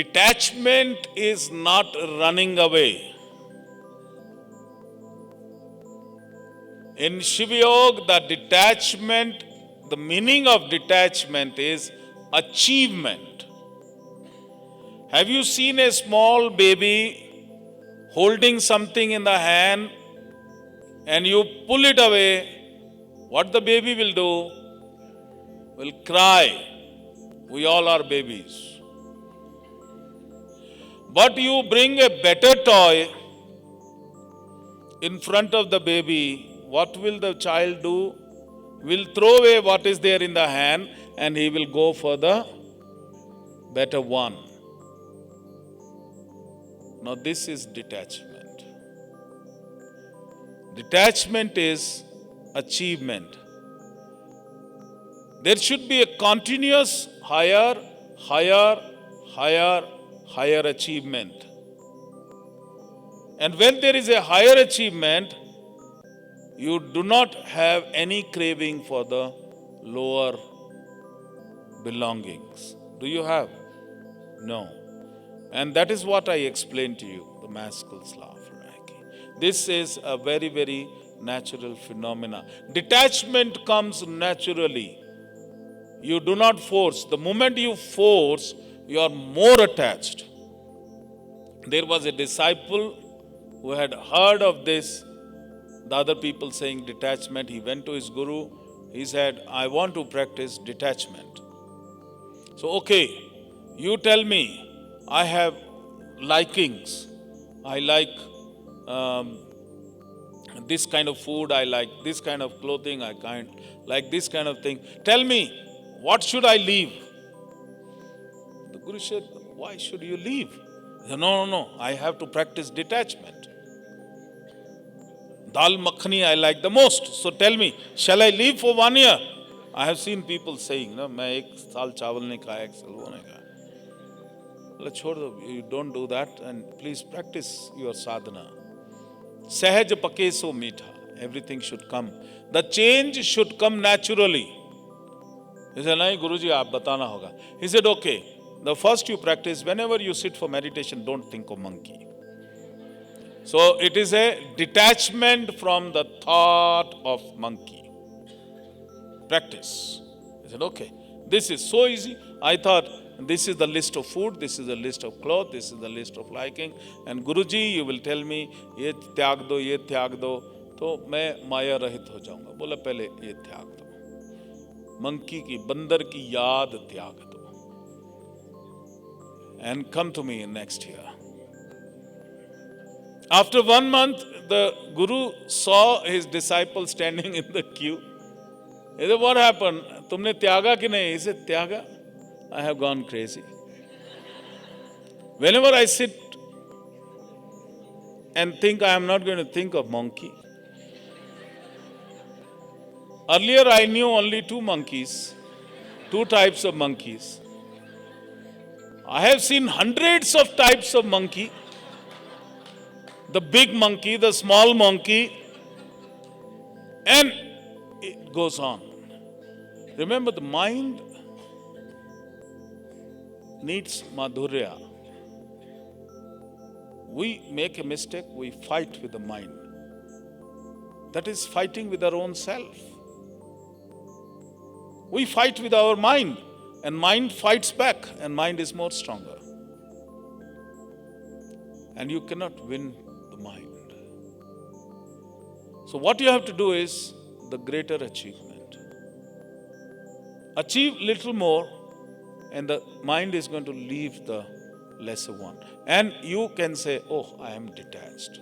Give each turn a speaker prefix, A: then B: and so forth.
A: Detachment is not running away. In Shiva the meaning of detachment is achievement. Have you seen a small baby holding something in the hand and you pull it away? What the baby will do? Will cry. We all are babies. But you bring a better toy in front of the baby, what will the child do? Will throw away what is there in the hand and he will go for the better one. Now this is detachment. Detachment is achievement. There should be a continuous higher achievement. And when there is a higher achievement, you do not have any craving for the lower belongings. Do you have? No. And that is what I explained to you, the Maslow's law of hierarchy. This is a very, very natural phenomena. Detachment comes naturally. You do not force. The moment you force, you are more attached. There was a disciple who had heard of this, the other people saying detachment. He went to his guru. He said, I want to practice detachment. So, okay, you tell me, I have likings. I like this kind of food. I like this kind of clothing. I like this kind of thing. Tell me, what should I leave? The guru said, why should you leave? He said, no. I have to practice detachment. Dal makhani I like the most. So tell me, shall I leave for 1 year? I have seen people saying, no, मैं 1 साल चावल नहीं खाया, 1 साल वो नहीं खाया. Well, छोड़ दो, you don't do that and please practice your sadhana. सहज पके सो मीठा. Everything should come. The change should come naturally. He said, नहीं Guruji, आप बताना होगा. He said, okay, the first you practice, whenever you sit for meditation, don't think of monkey. So it is a detachment from the thought of monkey. Practice. I said, okay, this is so easy. I thought this is the list of food, this is the list of clothes, this is the list of liking. And Guruji, you will tell me, ye त्याग दो, ये त्याग दो, तो मैं माया रहित हो जाऊंगा. बोला पहले ये त्याग दो. Monkey की, बंदर की याद त्याग दो. And come to me next year. After 1 month, the Guru saw his disciple standing in the queue. He said, what happened? Tumne tyaga ki nahi? He said, tyaga? I have gone crazy. Whenever I sit and think, I am not going to think of monkey. Earlier I knew only 2 monkeys, 2 types of monkeys. I have seen hundreds of types of monkey. The big monkey, the small monkey, and it goes on. Remember, the mind needs madhurya. We make a mistake, we fight with the mind. That is fighting with our own self. We fight with our mind, and mind fights back, and mind is more stronger. And you cannot win the mind. So what you have to do is the greater achievement. Achieve little more, and the mind is going to leave the lesser one. And you can say, oh, I am detached.